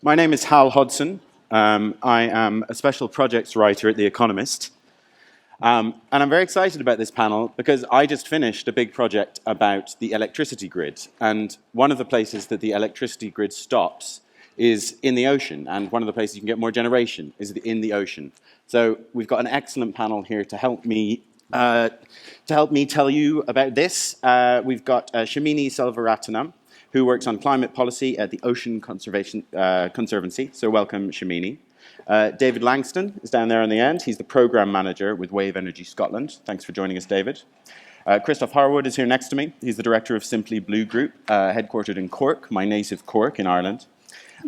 My name is Hal Hodson. I am a special projects writer at The Economist. And I'm very excited about this panel because I just finished a big project about the electricity grid. And one of the places that the electricity grid stops is in the ocean. And one of the places you can get more generation is in the ocean. So we've got an excellent panel here to help me tell you about this. We've got Shamini Selvaratnam, who works on climate policy at the Ocean Conservancy. So welcome, Shamini. David Langston is down there on the end. He's the program manager with Wave Energy Scotland. Thanks for joining us, David. Christoph Harwood is here next to me. He's the director of Simply Blue Group, headquartered in Cork, my native Cork in Ireland.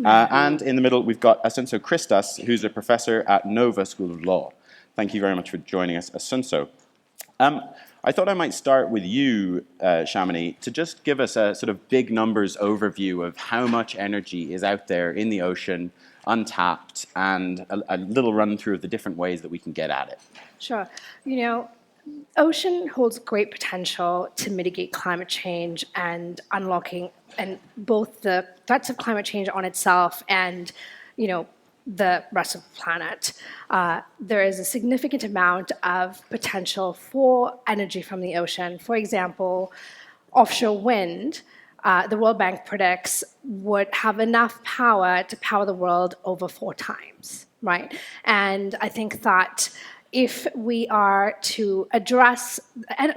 And in the middle, we've got Asunso Christas, who's a professor at Nova School of Law. Thank you very much for joining us, Asunso. I thought I might start with you, Shamini, to just give us a sort of big numbers overview of how much energy is out there in the ocean, untapped, and a little run through of the different ways that we can get at it. Sure. You know, ocean holds great potential to mitigate climate change and unlocking and both the threats of climate change on itself and, the rest of the planet. There is a significant amount of potential for energy from the ocean. For example, offshore wind, the World Bank predicts would have enough power to power the world over 4 times, right? And I think that if we are to address,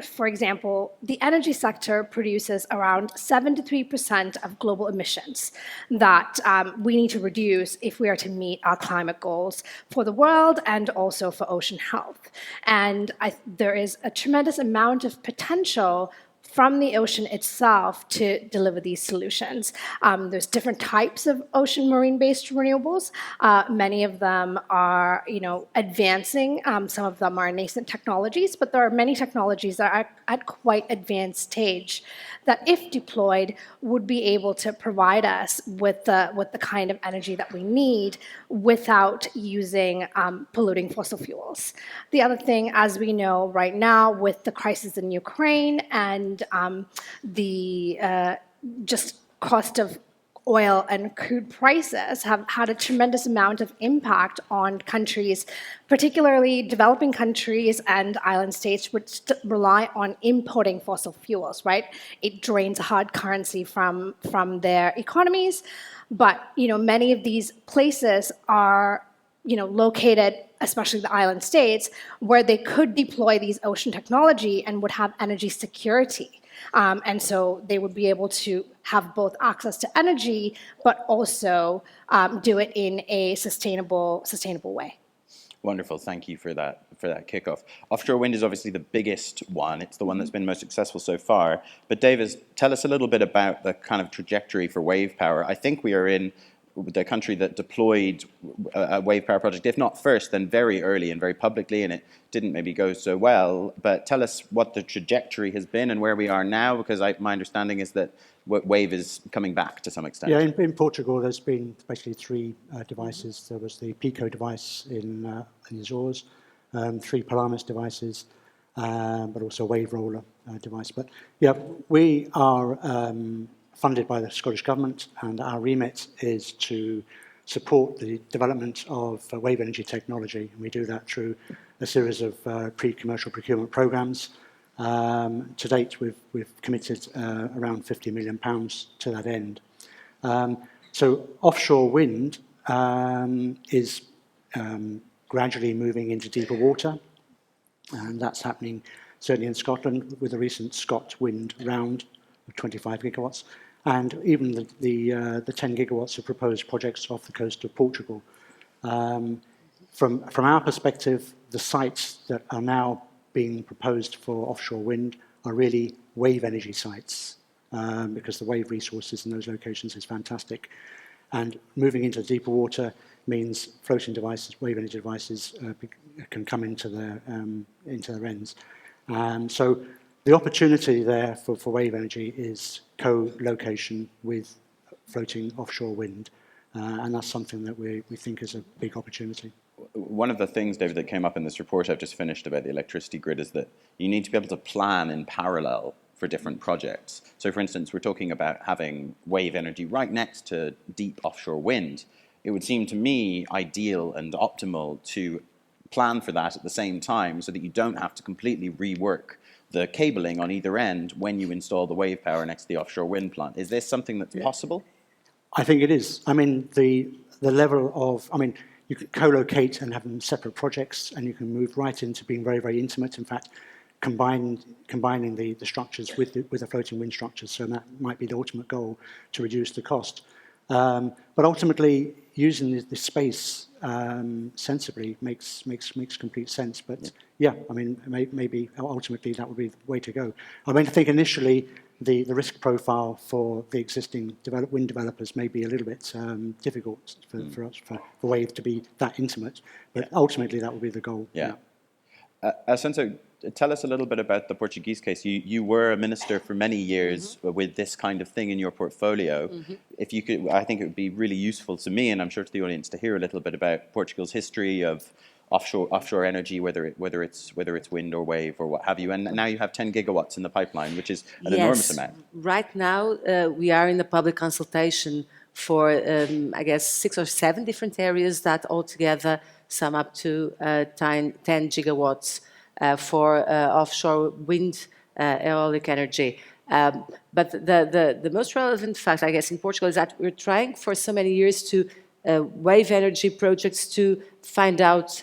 for example, the energy sector produces around 73% of global emissions that we need to reduce if we are to meet our climate goals for the world and also for ocean health. And there is a tremendous amount of potential from the ocean itself to deliver these solutions. There's different types of ocean marine-based renewables. Many of them are, advancing. Some of them are nascent technologies, but there are many technologies that are at quite advanced stage that, if deployed, would be able to provide us with the kind of energy that we need without using polluting fossil fuels. The other thing, as we know right now, with the crisis in Ukraine and the just cost of oil and crude prices have had a tremendous amount of impact on countries, particularly developing countries and island states, which rely on importing fossil fuels, right? It drains hard currency from their economies. But, many of these places are, located, especially the island states, where they could deploy these ocean technology and would have energy security. And so they would be able to have both access to energy, but also do it in a sustainable way. Wonderful, thank you for that kickoff. Offshore wind is obviously the biggest one. It's the one that's been most successful so far. But David, tell us a little bit about the kind of trajectory for wave power. I think we are in the country that deployed a wave power project, if not first, then very early and very publicly, and it didn't maybe go so well. But tell us what the trajectory has been and where we are now, because my understanding is that wave is coming back to some extent. Yeah, in Portugal, there's been basically 3 devices. There was the Pico device in the Azores, 3 Polaris devices, but also a wave roller device. But yeah, we are funded by the Scottish Government, and our remit is to support the development of wave energy technology. And we do that through a series of pre-commercial procurement programs. To date, we've committed around £50 million to that end. So offshore wind is gradually moving into deeper water, and that's happening certainly in Scotland with the recent Wind round of 25 gigawatts. And even the 10 gigawatts of proposed projects off the coast of Portugal. From our perspective, the sites that are now being proposed for offshore wind are really wave energy sites, because the wave resources in those locations is fantastic. And moving into deeper water means floating devices, wave energy devices, can come into their ends. So the opportunity there for wave energy is co-location with floating offshore wind, and that's something that we think is a big opportunity. One of the things, David, that came up in this report I've just finished about the electricity grid is that you need to be able to plan in parallel for different projects. So, for instance, we're talking about having wave energy right next to deep offshore wind. it would seem to me ideal and optimal to plan for that at the same time so that you don't have to completely rework the cabling on either end when you install the wave power next to the offshore wind plant. Is this something that's possible? I think it is. I mean, the level of, I mean, you could co-locate and have them separate projects, and you can move right into being very, very intimate. In fact, combining the structures with the floating wind structures. So that might be the ultimate goal, to reduce the cost. But ultimately, using the space sensibly makes complete sense. But yeah, I mean, maybe ultimately that would be the way to go. I mean, I think initially the risk profile for the existing wind developers may be a little bit difficult for us, for Wave to be that intimate. But ultimately, that would be the goal. Yeah. Assunto, tell us a little bit about the Portuguese case. You were a minister for many years with this kind of thing in your portfolio. If you could, I think it would be really useful to me, and I'm sure to the audience, to hear a little bit about Portugal's history of offshore energy, whether it's wind or wave or what have you. And now you have 10 gigawatts in the pipeline, which is an enormous amount. Right now, we are in the public consultation for, I guess, 6 or 7 different areas that altogether sum up to 10 gigawatts for offshore wind aeolic energy. But the most relevant fact, I guess, in Portugal is that we're trying for so many years to wave energy projects to find out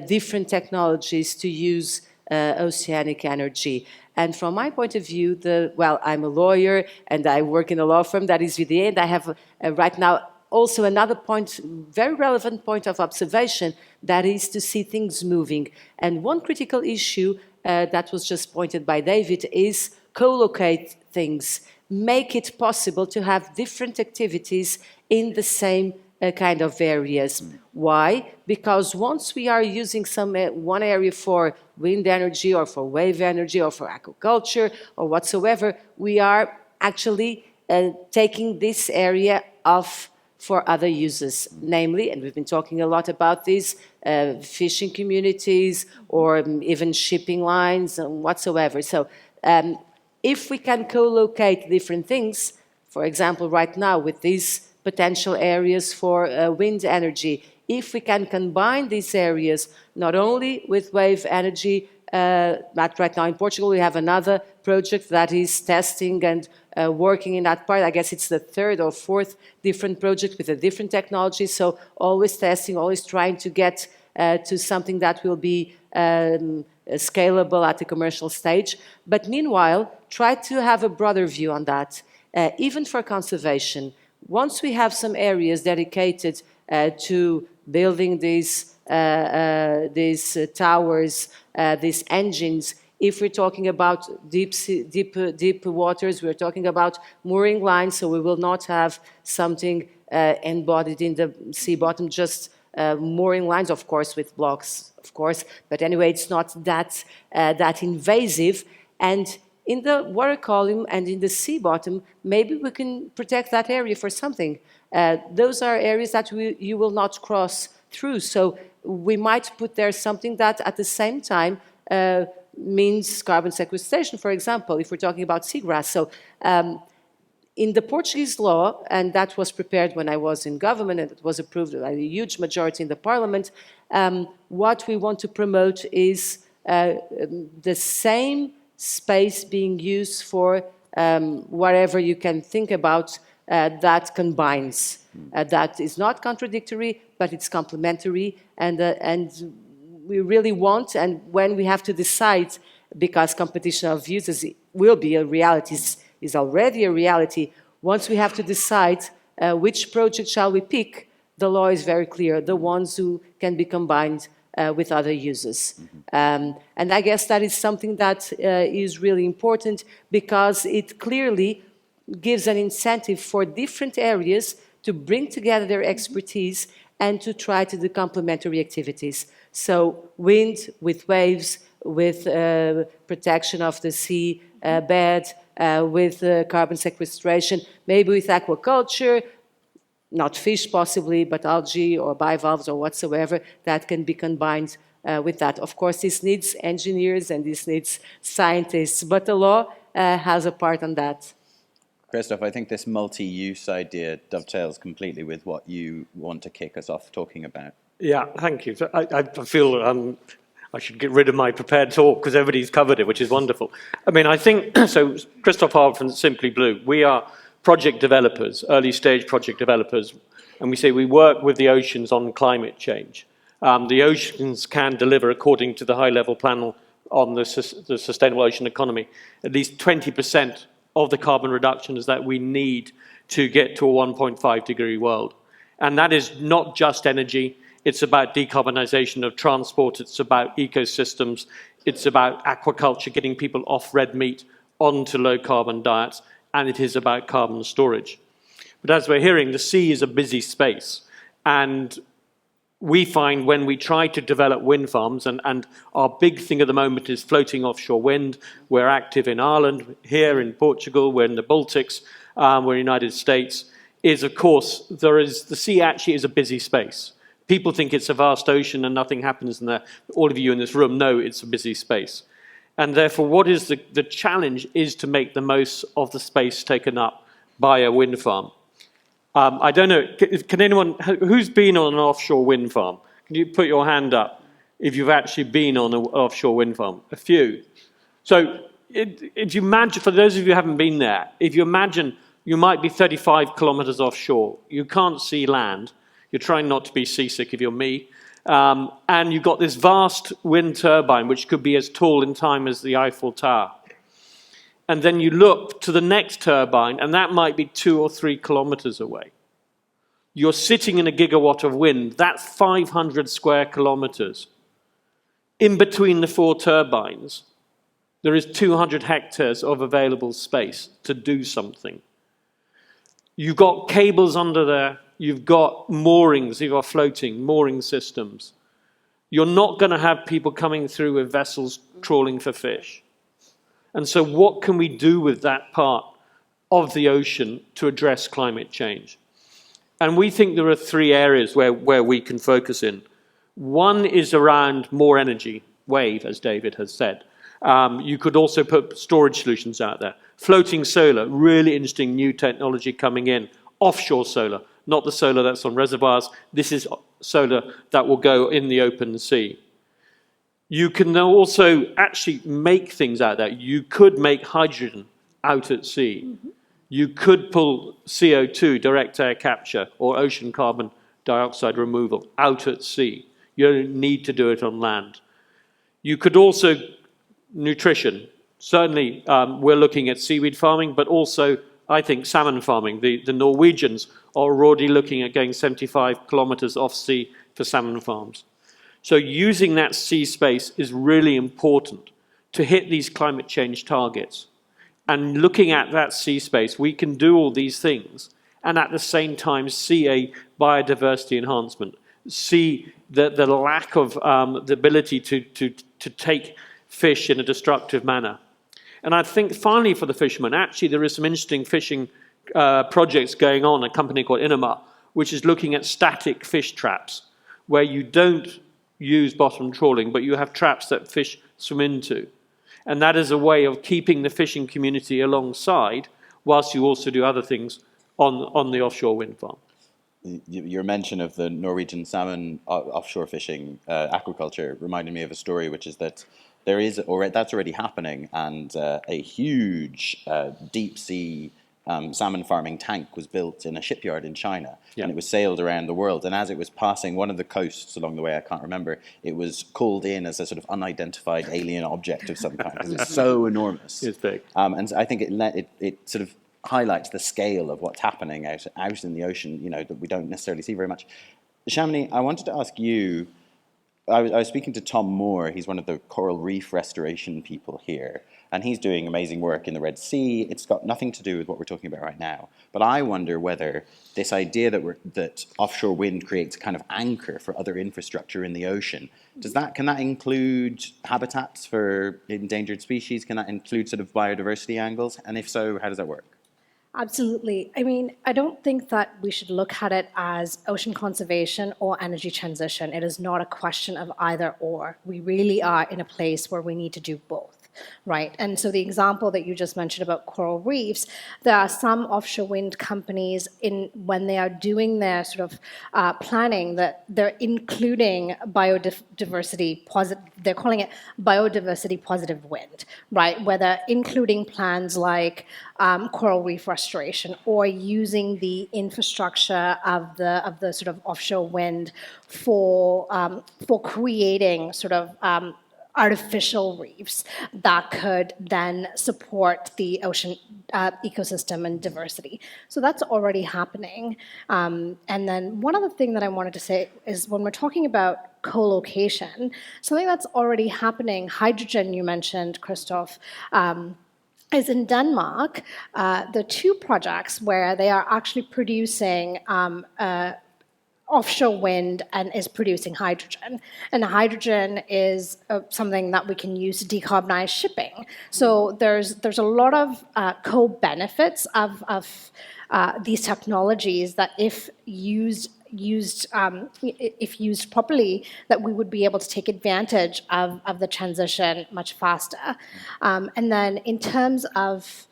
different technologies to use oceanic energy. And from my point of view, well, I'm a lawyer and I work in a law firm that is VDA, and I have right now also another point, very relevant point of observation, that is to see things moving. And one critical issue that was just pointed by David is co-locate things, make it possible to have different activities in the same kind of areas. Why? Because once we are using one area for wind energy or for wave energy or for aquaculture or whatsoever, we are actually taking this area off for other uses, namely, and we've been talking a lot about these, fishing communities or even shipping lines and whatsoever. So if we can co-locate different things, for example, right now with these potential areas for wind energy, if we can combine these areas not only with wave energy, but right now in Portugal we have another project that is testing and working in that part. I guess it's the 3rd or 4th different project with a different technology, so always testing, always trying to get to something that will be scalable at the commercial stage. But meanwhile, try to have a broader view on that, even for conservation. Once we have some areas dedicated to building these towers, these engines, if we're talking about deep waters, we're talking about mooring lines, so we will not have something embodied in the sea bottom, just mooring lines, of course, with blocks, of course. But anyway, it's not that invasive. And in the water column and in the sea bottom, maybe we can protect that area for something. Those are areas that you will not cross through. So we might put there something that at the same time means carbon sequestration, for example, if we're talking about seagrass. So in the Portuguese law, and that was prepared when I was in government and it was approved by a huge majority in the parliament, what we want to promote is the same space being used for whatever you can think about that combines. That is not contradictory, but it's complementary, and we really want, and when we have to decide, because competition of views will be a reality, is already a reality, once we have to decide which project shall we pick, the law is very clear, the ones who can be combined with other uses. And I guess that is something that is really important, because it clearly gives an incentive for different areas to bring together their expertise and to try to do complementary activities. So wind with waves, with protection of the sea bed, with carbon sequestration, maybe with aquaculture, not fish possibly, but algae or bivalves or whatsoever, that can be combined with that. Of course, this needs engineers and this needs scientists, but the law has a part on that. Christoph, I think this multi-use idea dovetails completely with what you want to kick us off talking about. Yeah, thank you. So I feel I should get rid of my prepared talk because everybody's covered it, which is wonderful. I mean, I think, so Christoph Harb from Simply Blue, we are project developers, early stage project developers, and we say we work with the oceans on climate change. The oceans can deliver, according to the high-level panel on the sustainable ocean economy, at least 20% of the carbon reductions that we need to get to a 1.5 degree world. And that is not just energy, it's about decarbonization of transport, it's about ecosystems, it's about aquaculture, getting people off red meat onto low carbon diets, and it is about carbon storage. But as we're hearing, the sea is a busy space, and we find when we try to develop wind farms, and our big thing at the moment is floating offshore wind. We're active in Ireland, here in Portugal, we're in the Baltics, we're in the United States, is of course, the sea actually is a busy space. People think it's a vast ocean and nothing happens in there. All of you in this room know it's a busy space. And therefore, what is the challenge is to make the most of the space taken up by a wind farm. I don't know, can anyone, who's been on an offshore wind farm? Can you put your hand up if you've actually been on an offshore wind farm? A few. So if you imagine, for those of you who haven't been there, if you imagine you might be 35 kilometers offshore, you can't see land, you're trying not to be seasick if you're me, and you've got this vast wind turbine which could be as tall in time as the Eiffel Tower. And then you look to the next turbine, and that might be 2 or 3 kilometers away. You're sitting in a gigawatt of wind, that's 500 square kilometers. In between the 4 turbines, there is 200 hectares of available space to do something. You've got cables under there, you've got moorings, you've got floating mooring systems. You're not going to have people coming through with vessels trawling for fish. And so what can we do with that part of the ocean to address climate change? And we think there are 3 areas where we can focus in. One is around more energy, wave, as David has said. You could also put storage solutions out there. Floating solar, really interesting new technology coming in. Offshore solar, not the solar that's on reservoirs. This is solar that will go in the open sea. You can also actually make things out there. You could make hydrogen out at sea. Mm-hmm. You could pull CO2, direct air capture, or ocean carbon dioxide removal out at sea. You don't need to do it on land. You could also, nutrition. Certainly, we're looking at seaweed farming, but also, I think, salmon farming. The Norwegians are already looking at going 75 kilometers off sea for salmon farms. So using that sea space is really important to hit these climate change targets. And looking at that sea space, we can do all these things and at the same time see a biodiversity enhancement, see the lack of the ability to take fish in a destructive manner. And I think finally for the fishermen, actually there is some interesting fishing projects going on, a company called Inema, which is looking at static fish traps, where you don't use bottom trawling, but you have traps that fish swim into. And that is a way of keeping the fishing community alongside, whilst you also do other things on the offshore wind farm. Your mention of the Norwegian salmon offshore fishing aquaculture reminded me of a story, which is that there is that's already happening, and a huge deep sea salmon farming tank was built in a shipyard in China, and it was sailed around the world. And as it was passing one of the coasts along the way, I can't remember, it was called in as a sort of unidentified alien object of some kind because it's so enormous. It's big. And I think it sort of highlights the scale of what's happening out in the ocean, you know, that we don't necessarily see very much. Shamini, I wanted to ask you, I was speaking to Tom Moore, he's one of the coral reef restoration people here, and he's doing amazing work in the Red Sea. It's got nothing to do with what we're talking about right now. But I wonder whether this idea that offshore wind creates a kind of anchor for other infrastructure in the ocean, can that include habitats for endangered species? Can that include sort of biodiversity angles? And if so, how does that work? Absolutely. I mean, I don't think that we should look at it as ocean conservation or energy transition. It is not a question of either or. We really are in a place where we need to do both. right? And so the example that you just mentioned about coral reefs, there are some offshore wind companies when they are doing their sort of planning that they're including biodiversity positive, they're calling it biodiversity positive wind, right? Where they're including plans like coral reef restoration or using the infrastructure of the sort of offshore wind for creating sort of artificial reefs that could then support the ocean ecosystem and diversity. So that's already happening. And then one other thing that I wanted to say is when we're talking about co-location, something that's already happening, hydrogen you mentioned, Christoph, is in Denmark, the two projects where they are actually producing offshore wind and is producing hydrogen. And hydrogen is something that we can use to decarbonize shipping. So there's a lot of co-benefits of these technologies that if used properly, that we would be able to take advantage of the transition much faster. And then in terms of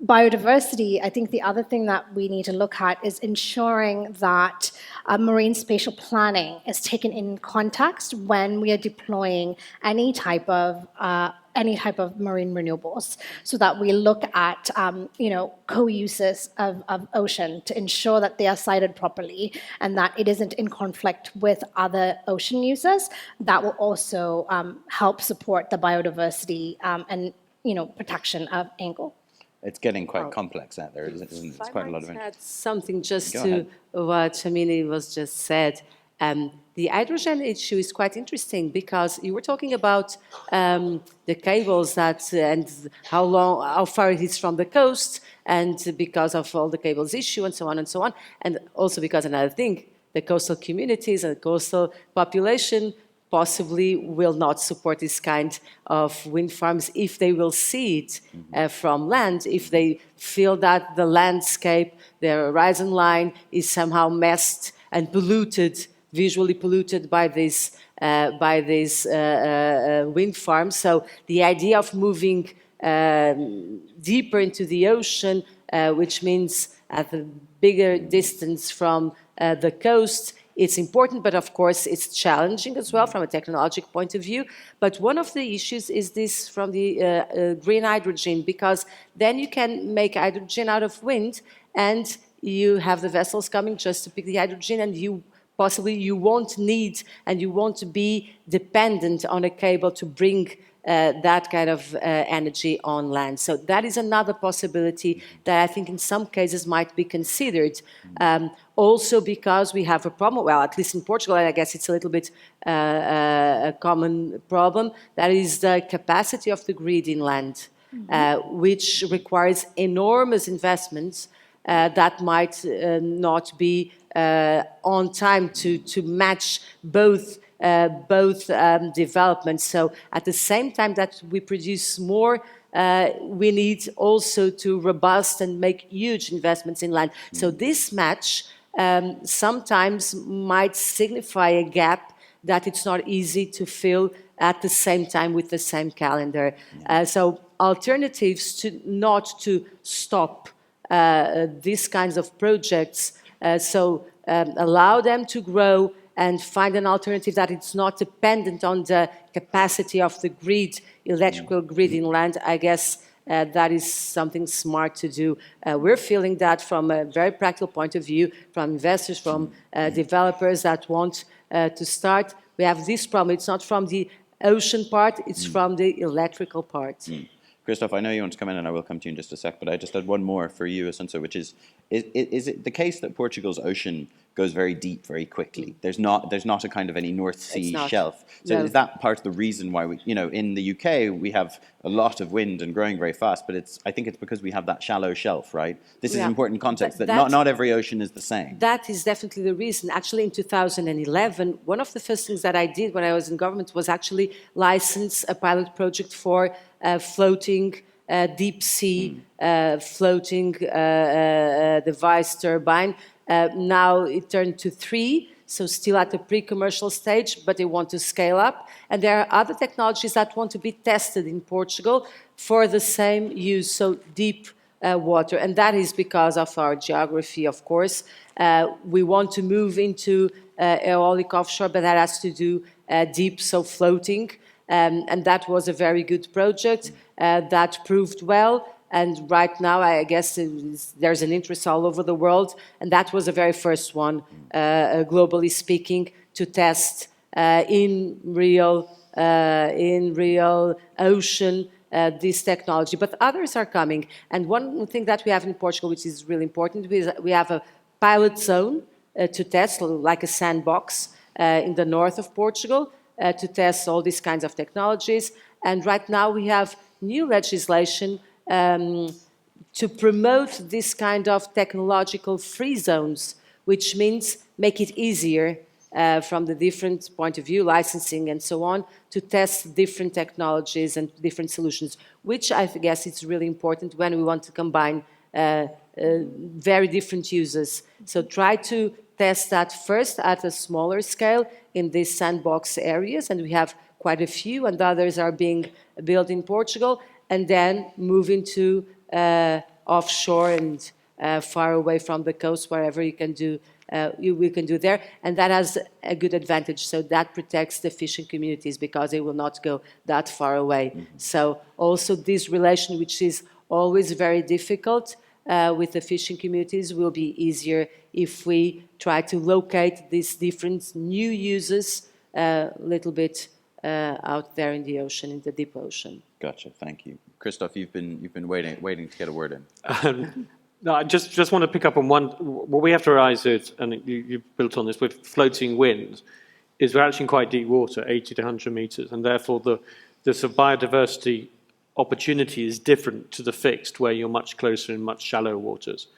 biodiversity, I think the other thing that we need to look at is ensuring that marine spatial planning is taken in context when we are deploying any type of marine renewables, so that we look at co-uses of ocean to ensure that they are sited properly and that it isn't in conflict with other ocean uses. That will also help support the biodiversity and protection of Angle. It's getting quite complex out there, isn't it? It's quite a lot of add something just Go to ahead. what Shamini was just said. The hydrogen issue is quite interesting because you were talking about the cables and how far it is from the coast, and because of all the cables issue and so on, and also because another thing, the coastal communities and coastal population possibly will not support this kind of wind farms if they will see it from land, if they feel that the landscape, their horizon line is somehow messed and polluted, visually polluted by these wind farms. So the idea of moving deeper into the ocean, which means at a bigger distance from the coast, it's important, but of course it's challenging as well from a technological point of view. But one of the issues is this from the green hydrogen, because then you can make hydrogen out of wind and you have the vessels coming just to pick the hydrogen, and you won't need and you won't be dependent on a cable to bring that kind of energy on land. So that is another possibility that I think in some cases might be considered. Also because we have a problem, well, at least in Portugal, and I guess it's a little bit a common problem, that is the capacity of the grid inland, which requires enormous investments that might not be on time to match both developments. So at the same time that we produce more, we need also to robust and make huge investments in land. So this match sometimes might signify a gap that it's not easy to fill at the same time with the same calendar. So alternatives to not to stop these kinds of projects, allow them to grow and find an alternative that it's not dependent on the capacity of the grid, electrical grid inland. I guess that is something smart to do. We're feeling that from a very practical point of view, from investors, from developers that want to start. We have this problem. It's not from the ocean part, it's from the electrical part. Christoph, I know you want to come in, and I will come to you in just a sec, but I just had one more for you, Assunção, which is it the case that Portugal's ocean goes very deep very quickly? There's not a kind of any North Sea shelf. So No. is that part of the reason why we, in the UK, we have a lot of wind and growing very fast, but I think it's because we have that shallow shelf, right? This is important context, that not every ocean is the same. That is definitely the reason. Actually, in 2011, one of the first things that I did when I was in government was actually license a pilot project for floating deep sea floating device turbine. Now it turned to 3. so still at the pre-commercial stage, but they want to scale up. And there are other technologies that want to be tested in Portugal for the same use, so deep water. And that is because of our geography, of course. We want to move into aeolic offshore, but that has to do deep, so floating. And that was a very good project that proved well. And right now, I guess there's an interest all over the world. And that was the very first one, globally speaking, to test in real ocean this technology. But others are coming. And one thing that we have in Portugal, which is really important, is we have a pilot zone to test, like a sandbox in the north of Portugal, to test all these kinds of technologies. And right now we have new legislation to promote this kind of technological free zones, which means make it easier from the different point of view, licensing and so on, to test different technologies and different solutions, which I guess it's really important when we want to combine very different uses. So try to test that first at a smaller scale in these sandbox areas, and we have quite a few, and others are being built in Portugal, and then move into offshore and far away from the coast, wherever you can do, we can do there. And that has a good advantage. So that protects the fishing communities because they will not go that far away. Mm-hmm. So also this relation, which is always very difficult with the fishing communities, will be easier if we try to locate these different new uses a little bit out there in the ocean, in the deep ocean. Gotcha. Thank you, Christoph. You've been waiting to get a word in. No, I just want to pick up on one. What we have to realize is, and you built on this with floating wind, is we're actually in quite deep water, 80 to 100 meters, and therefore the sort of biodiversity opportunity is different to the fixed, where you're much closer in much shallower waters.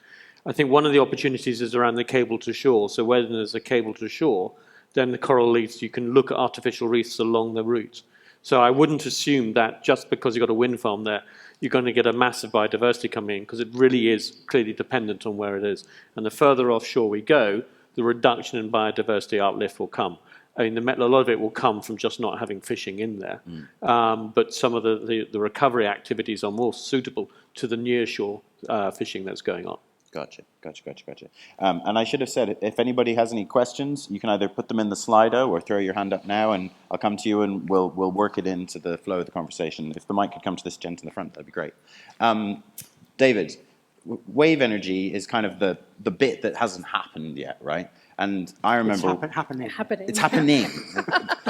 I think one of the opportunities is around the cable to shore. So when there's a cable to shore, then the coral reefs, you can look at artificial reefs along the route. So I wouldn't assume that just because you've got a wind farm there, you're going to get a massive biodiversity coming in, because it really is clearly dependent on where it is. And the further offshore we go, the reduction in biodiversity uplift will come. I mean, a lot of it will come from just not having fishing in there. But some of the recovery activities are more suitable to the nearshore fishing that's going on. Gotcha. And I should have said, if anybody has any questions, you can either put them in the Slido or throw your hand up now, and I'll come to you and we'll work it into the flow of the conversation. If the mic could come to this gent in the front, that'd be great. David, wave energy is kind of the bit that hasn't happened yet, right? And I remember... It's happening. It's happening.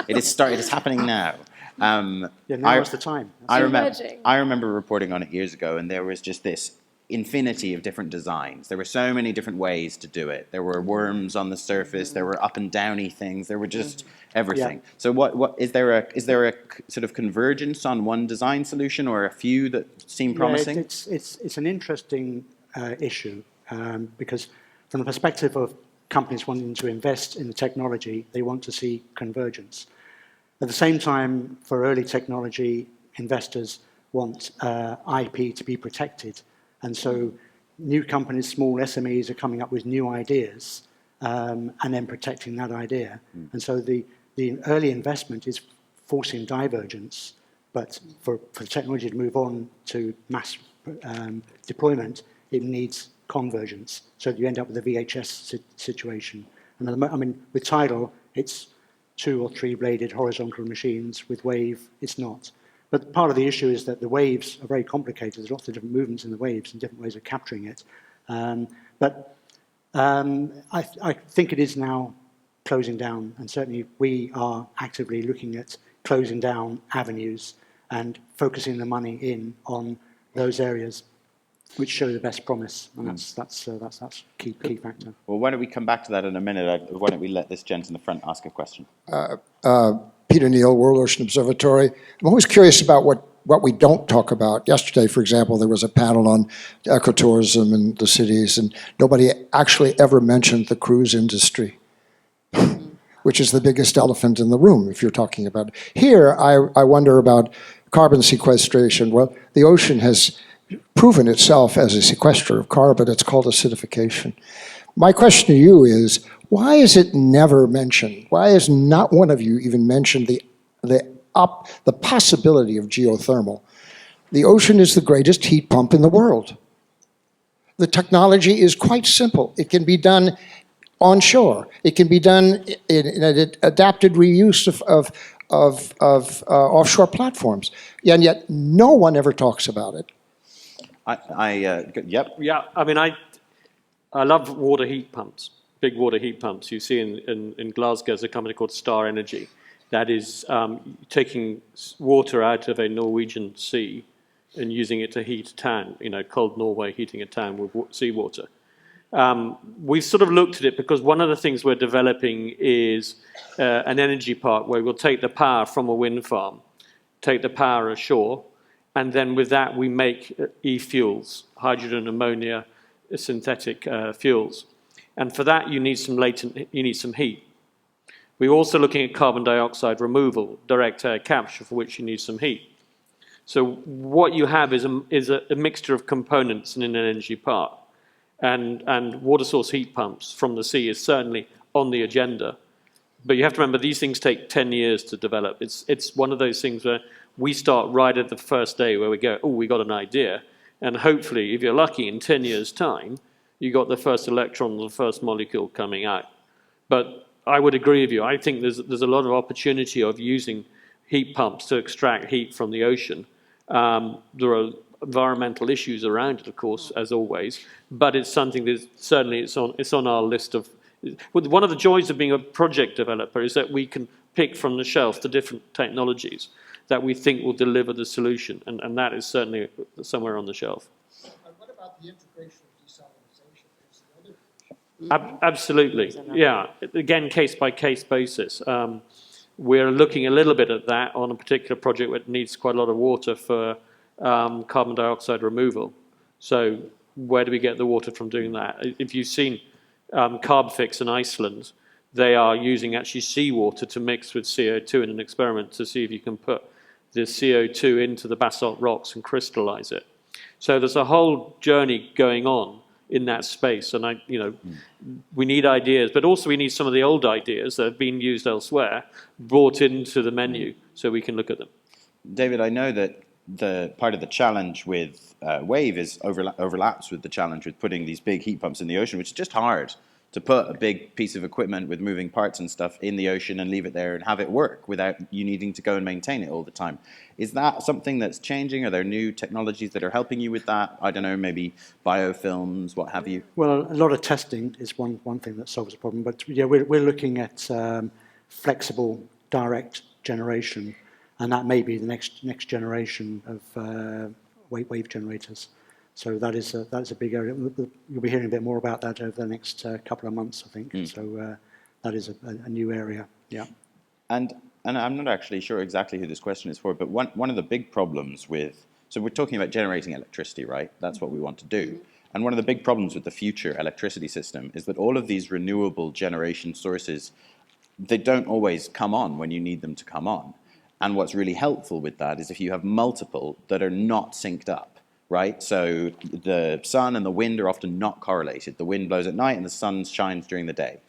It is happening now. Now is the time. I remember reporting on it years ago, and there was just this infinity of different designs. There were so many different ways to do it. There were worms on the surface. There were up and downy things. There were just everything. Yeah. So what is there a sort of convergence on one design solution, or a few that seem promising? It's an interesting issue because from the perspective of companies wanting to invest in the technology, they want to see convergence. At the same time, for early technology, investors want IP to be protected. And so new companies, small SMEs are coming up with new ideas and then protecting that idea. And so the early investment is forcing divergence, but for technology to move on to mass deployment, it needs convergence. So you end up with a VHS situation. And I mean, with tidal, it's 2 or 3 bladed horizontal machines. With wave, it's not. But part of the issue is that the waves are very complicated. There's lots of different movements in the waves and different ways of capturing it. But I think it is now closing down, and certainly we are actively looking at closing down avenues and focusing the money in on those areas which show the best promise, and that's key factor. Well, why don't we come back to that in a minute? Why don't we let this gent in the front ask a question? Peter Neal, World Ocean Observatory. I'm always curious about what we don't talk about. Yesterday, for example, there was a panel on ecotourism in the cities, and nobody actually ever mentioned the cruise industry, which is the biggest elephant in the room, if you're talking about it. Here, I wonder about carbon sequestration. Well, the ocean has proven itself as a sequester of carbon. It's called acidification. My question to you is, Why is it never mentioned? Why has not one of you even mentioned the possibility of geothermal? The ocean is the greatest heat pump in the world. The technology is quite simple. It can be done onshore. It can be done in an adapted reuse of offshore platforms. And yet no one ever talks about it. Yep. Yeah, I mean, I love water heat pumps, big water heat pumps. You see in Glasgow, there's a company called Star Energy that is taking water out of a Norwegian sea and using it to heat a town, cold Norway heating a town with seawater. We've sort of looked at it because one of the things we're developing is an energy park where we'll take the power from a wind farm, take the power ashore, and then with that we make e-fuels, hydrogen, ammonia, synthetic fuels. And for that you need some heat. We're also looking at carbon dioxide removal, direct air capture, for which you need some heat. So what you have is a mixture of components in an energy park. And water source heat pumps from the sea is certainly on the agenda. But you have to remember, these things take 10 years to develop. It's one of those things where we start right at the first day where we go, oh, we got an idea. And hopefully, if you're lucky, in 10 years' time, you got the first electron, the first molecule coming out. But I would agree with you. I think there's a lot of opportunity of using heat pumps to extract heat from the ocean. There are environmental issues around it, of course, as always, but it's something that certainly it's on our list of. One of the joys of being a project developer is that we can pick from the shelf the different technologies that we think will deliver the solution, and that is certainly somewhere on the shelf. What about the integration of desalinization? Absolutely, yeah. Again, case-by-case basis. We're looking a little bit at that on a particular project that needs quite a lot of water for carbon dioxide removal. So where do we get the water from doing that? If you've seen Carbfix in Iceland, they are using actually seawater to mix with CO2 in an experiment to see if you can put the CO2 into the basalt rocks and crystallize it. So there's a whole journey going on in that space, and we need ideas, but also we need some of the old ideas that have been used elsewhere brought into the menu so we can look at them. David, I know that the part of the challenge with wave is overlaps with the challenge with putting these big heat pumps in the ocean, which is just hard to put a big piece of equipment with moving parts and stuff in the ocean and leave it there and have it work without you needing to go and maintain it all the time. Is that something that's changing? Are there new technologies that are helping you with that? I don't know, maybe biofilms, what have you? Well, a lot of testing is one thing that solves the problem, but yeah, we're looking at flexible direct generation, and that may be the next generation of wave generators. So that's a big area. You'll be hearing a bit more about that over the next couple of months, I think. So that is a new area. Yeah. And I'm not actually sure exactly who this question is for, but one of the big problems with, so we're talking about generating electricity, right? That's what we want to do. And one of the big problems with the future electricity system is that all of these renewable generation sources, they don't always come on when you need them to come on. And what's really helpful with that is if you have multiple that are not synced up. Right, so the sun and the wind are often not correlated. The wind blows at night and the sun shines during the day.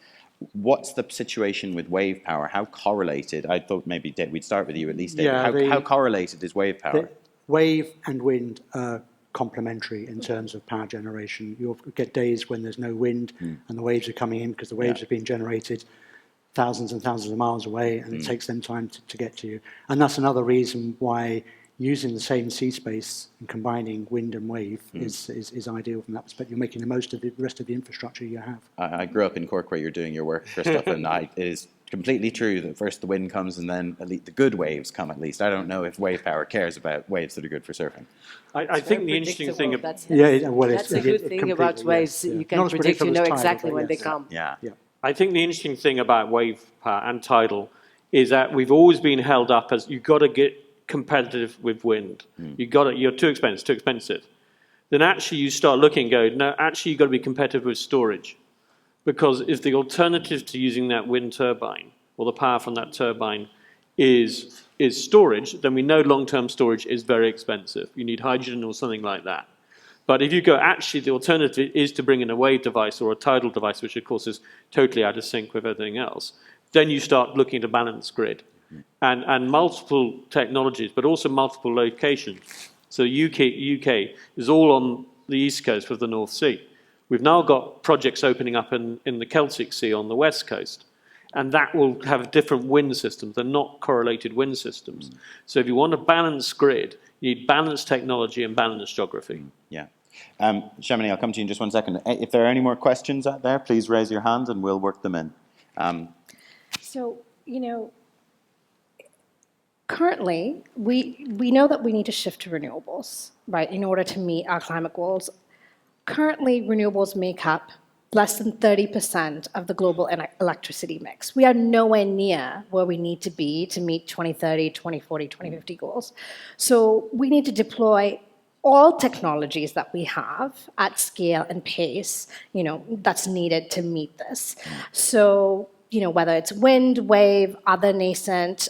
What's the situation with wave power? How correlated? I thought maybe we'd start with you at least, David. Yeah, how correlated is wave power? Wave and wind are complementary in terms of power generation. You'll get days when there's no wind and the waves are coming in because the waves have been generated thousands and thousands of miles away, and it takes them time to get to you. And that's another reason why using the same sea space and combining wind and wave is ideal from that perspective. You're making the most of the rest of the infrastructure you have. I grew up in Cork where you're doing your work, Christoph, and it is completely true that first the wind comes and then at least the good waves come at least. I don't know if wave power cares about waves that are good for surfing. I think the interesting thing... That's a good thing about waves. Yeah. You can predict, you know exactly when they come. Yeah. I think the interesting thing about wave power and tidal is that we've always been held up as you've got to get competitive with wind. You're too expensive. Then actually you start looking and go, no, actually you've got to be competitive with storage. Because if the alternative to using that wind turbine, or the power from that turbine, is storage, then we know long-term storage is very expensive. You need hydrogen or something like that. But if you go, actually, the alternative is to bring in a wave device or a tidal device, which of course is totally out of sync with everything else, then you start looking at a balanced grid. And multiple technologies, but also multiple locations. So UK is all on the east coast with the North Sea. We've now got projects opening up in the Celtic Sea on the west coast. And that will have different wind systems. They're not correlated wind systems. So if you want a balanced grid, you need balanced technology and balanced geography. Yeah. Shamini, I'll come to you in just one second. If there are any more questions out there, please raise your hand and we'll work them in. So, you know, currently, we know that we need to shift to renewables, right, in order to meet our climate goals. Currently, renewables make up less than 30% of the global electricity mix. We are nowhere near where we need to be to meet 2030, 2040, 2050 goals. So we need to deploy all technologies that we have at scale and pace, you know, that's needed to meet this. So, you know, whether it's wind, wave, other nascent,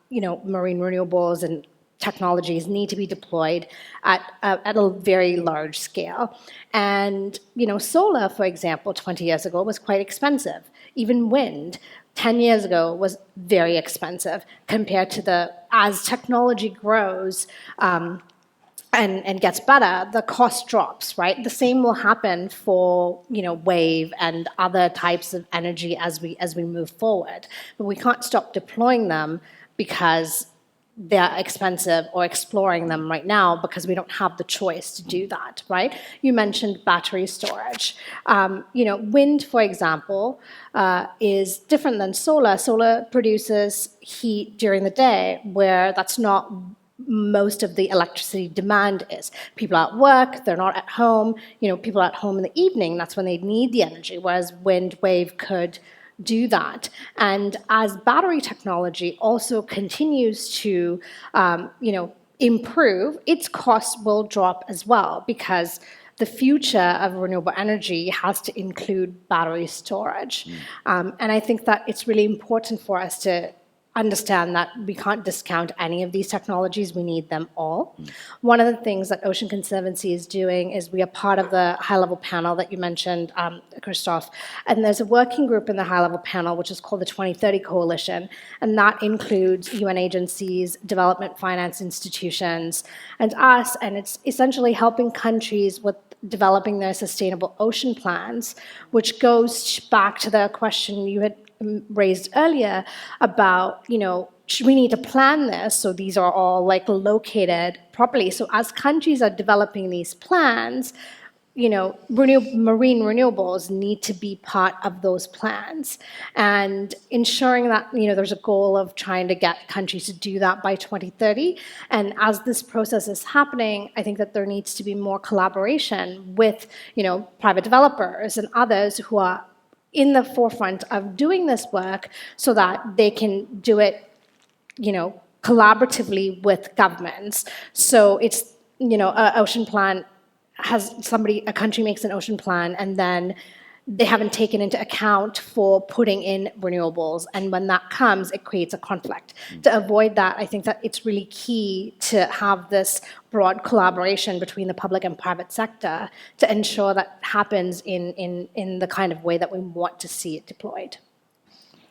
you know, marine renewables and technologies need to be deployed at a very large scale. And, you know, solar, for example, 20 years ago was quite expensive. Even wind, 10 years ago, was very expensive compared to as technology grows, and gets better, the cost drops, right? The same will happen for, you know, wave and other types of energy as we move forward. But we can't stop deploying them because they're expensive, or exploring them right now because we don't have the choice to do that, right? You mentioned battery storage. You know, wind, for example, is different than solar. Solar produces heat during the day, where that's not most of the electricity demand is. People are at work, they're not at home. You know, people are at home in the evening, that's when they need the energy, whereas wind, wave could do that. And as battery technology also continues to, you know, improve, its costs will drop as well, because the future of renewable energy has to include battery storage. And I think that it's really important for us to understand that we can't discount any of these technologies. We need them all. One of the things that Ocean Conservancy is doing is we are part of the high-level panel that you mentioned, Christoph, and there's a working group in the high-level panel which is called the 2030 Coalition, and that includes UN agencies, development finance institutions, and us, and it's essentially helping countries with developing their sustainable ocean plans, which goes back to the question you had raised earlier about, you know, we need to plan this so these are all like located properly. So as countries are developing these plans, you know, marine renewables need to be part of those plans, and ensuring that, you know, there's a goal of trying to get countries to do that by 2030. And as this process is happening, I think that there needs to be more collaboration with, you know, private developers and others who are in the forefront of doing this work, so that they can do it, you know, collaboratively with governments. So it's, you know, an ocean plan a country makes an ocean plan, and then they haven't taken into account for putting in renewables. And when that comes, it creates a conflict. To avoid that, I think that it's really key to have this broad collaboration between the public and private sector to ensure that happens in the kind of way that we want to see it deployed.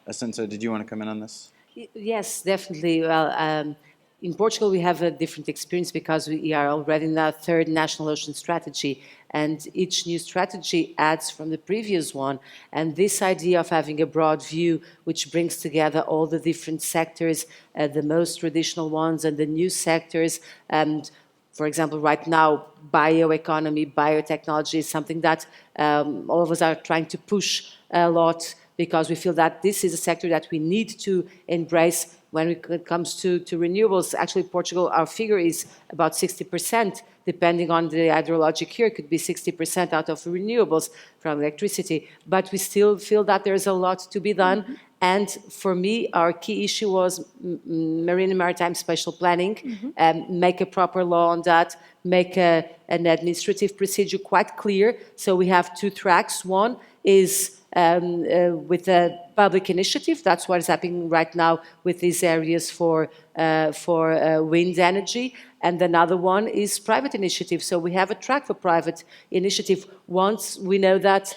Asinta, did you want to come in on this? Yes, definitely. Well, in Portugal, we have a different experience because we are already in our third national ocean strategy, and each new strategy adds from the previous one. And this idea of having a broad view, which brings together all the different sectors, the most traditional ones and the new sectors. And for example, right now, bioeconomy, biotechnology is something that all of us are trying to push a lot, because we feel that this is a sector that we need to embrace when it comes to renewables. Actually, Portugal, our figure is about 60%, depending on the hydrologic year. It could be 60% out of renewables from electricity. But we still feel that there's a lot to be done. And for me, our key issue was marine and maritime spatial planning, make a proper law on that, make an administrative procedure quite clear. So we have two tracks. One is with a public initiative. That's what is happening right now with these areas for wind energy. And another one is private initiative. So we have a track for private initiative. Once we know that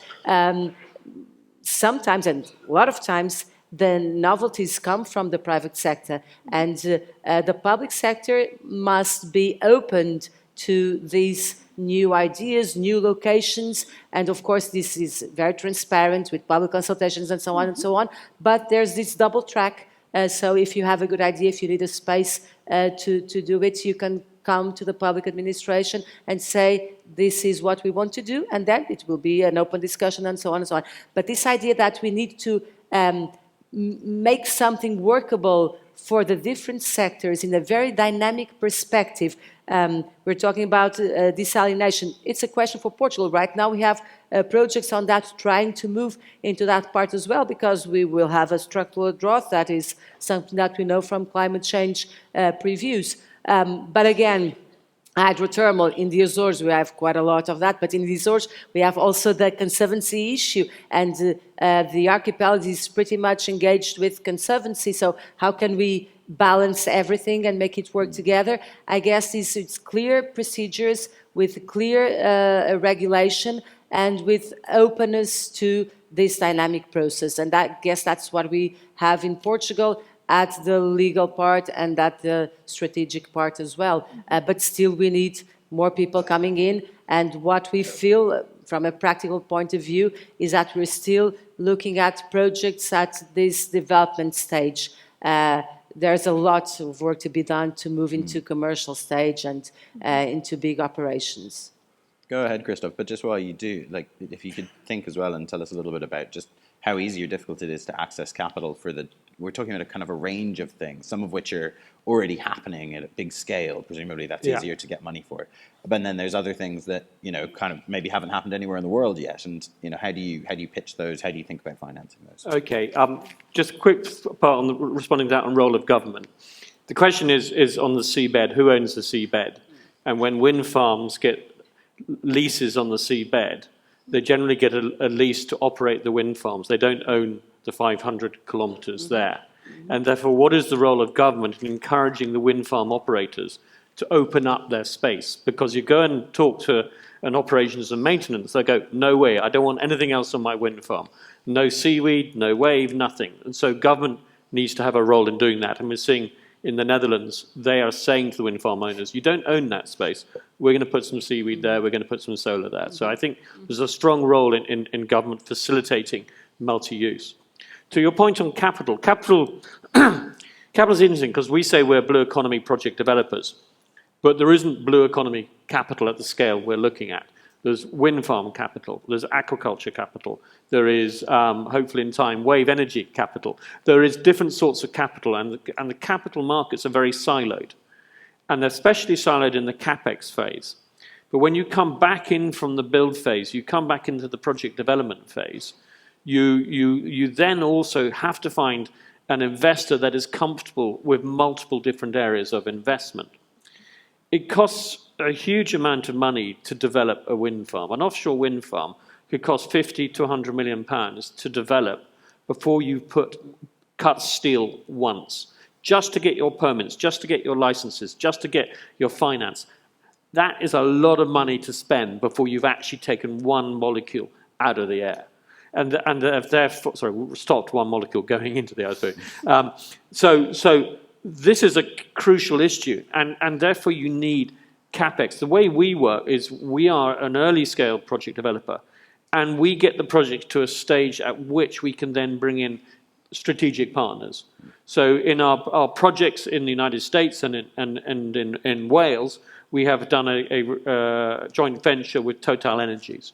sometimes, and a lot of times, the novelties come from the private sector, and the public sector must be opened to these new ideas, new locations, and of course this is very transparent with public consultations and so on and so on, but there's this double track, so if you have a good idea, if you need a space to do it, you can come to the public administration and say, this is what we want to do, and then it will be an open discussion and so on and so on. But this idea that we need to make something workable for the different sectors in a very dynamic perspective. We're talking about desalination. It's a question for Portugal. Right now we have projects on that trying to move into that part as well, because we will have a structural drought. That is something that we know from climate change previews. But again, hydrothermal in the Azores, we have quite a lot of that, but in the Azores we have also the conservancy issue, and the archipelago is pretty much engaged with conservancy, so how can we balance everything and make it work together? I guess it's clear procedures with clear regulation and with openness to this dynamic process, and I guess that's what we have in Portugal, at the legal part and at the strategic part as well. But still we need more people coming in, and what we feel from a practical point of view is that we're still looking at projects at this development stage. There's a lot of work to be done to move into commercial stage and into big operations. Go ahead, Christoph, but just while you do, like, if you could think as well and tell us a little bit about just how easy or difficult it is to access capital for we're talking about a kind of a range of things, some of which are already happening at a big scale, presumably that's easier to get money for. But then there's other things that, kind of maybe haven't happened anywhere in the world yet, and, how do you pitch those? How do you think about financing those? Okay, just a quick part on responding to that on role of government. The question is on the seabed, who owns the seabed? And when wind farms get leases on the seabed, they generally get a lease to operate the wind farms. They don't own the 500 kilometers there. And therefore, what is the role of government in encouraging the wind farm operators to open up their space? Because you go and talk to an operations and maintenance, they go, no way, I don't want anything else on my wind farm. No seaweed, no wave, nothing. And so government needs to have a role in doing that. And we're seeing in the Netherlands, they are saying to the wind farm owners, you don't own that space. We're going to put some seaweed there, we're going to put some solar there. So I think there's a strong role in government facilitating multi-use. To your point on capital, capital is interesting because we say we're blue economy project developers, but there isn't blue economy capital at the scale we're looking at. There's wind farm capital, there's aquaculture capital, there is, hopefully in time, wave energy capital. There is different sorts of capital, and the capital markets are very siloed. And they're especially siloed in the capex phase. But when you come back in from the build phase, you come back into the project development phase, you then also have to find an investor that is comfortable with multiple different areas of investment. It costs a huge amount of money to develop a wind farm. An offshore wind farm could cost 50 to 100 million pounds to develop before you've cut steel once, just to get your permits, just to get your licenses, just to get your finance. That is a lot of money to spend before you've actually taken one molecule out of the air. And therefore, sorry, we stopped one molecule going into the atmosphere. So this is a crucial issue, and therefore you need capex. The way we work is we are an early scale project developer, and we get the project to a stage at which we can then bring in strategic partners. So in our projects in the United States and in Wales, we have done a joint venture with Total Energies.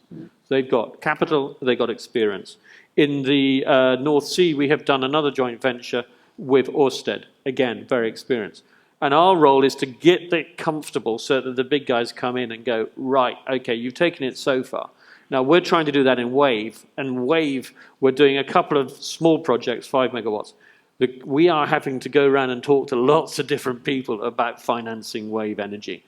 They've got capital, they've got experience. In the North Sea, we have done another joint venture with Ørsted, again, very experienced. And our role is to get it comfortable so that the big guys come in and go, right, okay, you've taken it so far. Now, we're trying to do that in Wave, and Wave, we're doing a couple of small projects, 5 megawatts. We are having to go around and talk to lots of different people about financing wave energy.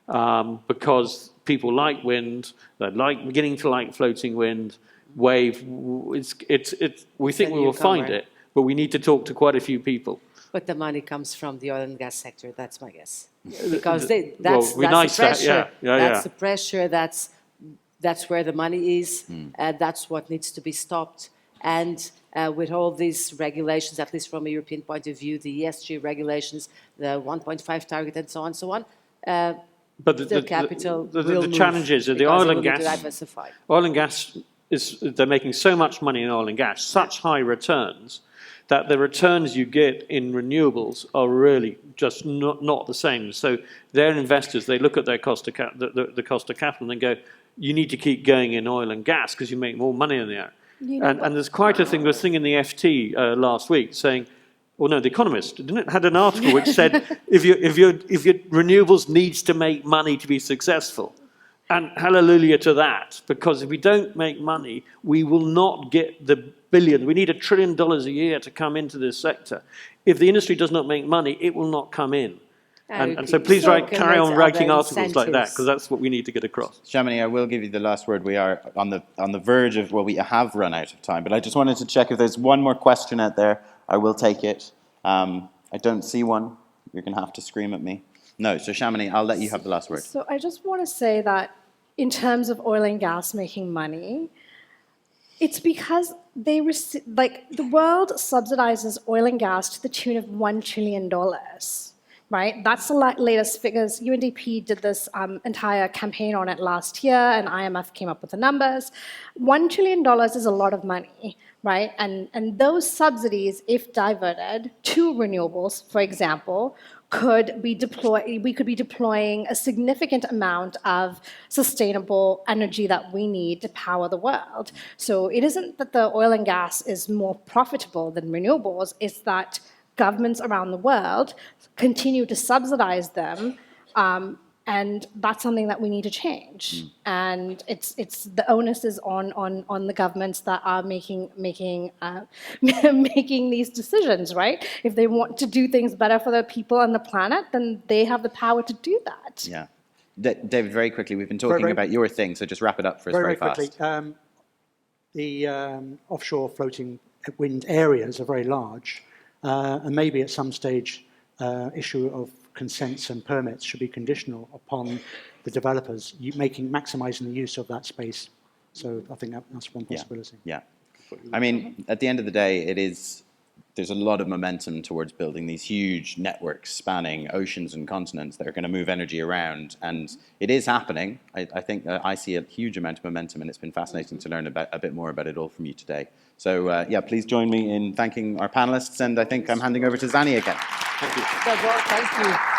Because people like wind, they're beginning to like floating wind, wave. We think we will find it, but we need to talk to quite a few people. But the money comes from the oil and gas sector. That's my guess. Because well, that's we nice the that, pressure. yeah. That's the pressure. That's where the money is. That's what needs to be stopped. And with all these regulations, at least from a European point of view, the ESG regulations, the 1.5 target, and so on. But The capital will the move challenge is that the because oil it and will need to gas, diversify. oil and gas they're making so much money in oil and gas, such high returns, that the returns you get in renewables are really just not the same. So their investors, they look at their cost of the cost of capital and go, you need to keep going in oil and gas because you make more money in there. And there's quite a thing, there was a thing in the FT last week saying, well, no, The Economist had an article which said if your renewables needs to make money to be successful, and hallelujah to that, because if we don't make money, we will not get the billion. We need $1 trillion a year to come into this sector. If the industry does not make money, it will not come in. And so please carry on writing articles like that, because that's what we need to get across. Shamini, I will give you the last word. We are on the verge of, well, we have run out of time, but I just wanted to check if there's one more question out there. I will take it. I don't see one. You're going to have to scream at me. No, so Shamini, I'll let you have the last word. So I just want to say that in terms of oil and gas making money, it's because the world subsidizes oil and gas to the tune of $1 trillion, right? That's the latest figures. UNDP did this entire campaign on it last year, and IMF came up with the numbers. $1 trillion is a lot of money, right? And those subsidies, if diverted to renewables, for example, we could be deploying a significant amount of sustainable energy that we need to power the world. So it isn't that the oil and gas is more profitable than renewables, it's that governments around the world continue to subsidize them, and that's something that we need to change. And it's the onus is on the governments that are making these decisions, right? If they want to do things better for the people and the planet, then they have the power to do that. Yeah. David, very quickly, we've been talking about your thing, so just wrap it up for us very fast. Quickly, the offshore floating wind areas are very large, and maybe at some stage issue of consents and permits should be conditional upon the developers maximizing the use of that space. So I think that's one possibility. Yeah. I mean, at the end of the day, there's a lot of momentum towards building these huge networks spanning oceans and continents that are going to move energy around, and it is happening. I think I see a huge amount of momentum, and it's been fascinating to learn a bit more about it all from you today. So yeah, please join me in thanking our panelists, and I think I'm handing over to Zani again. Thank you. Thank you.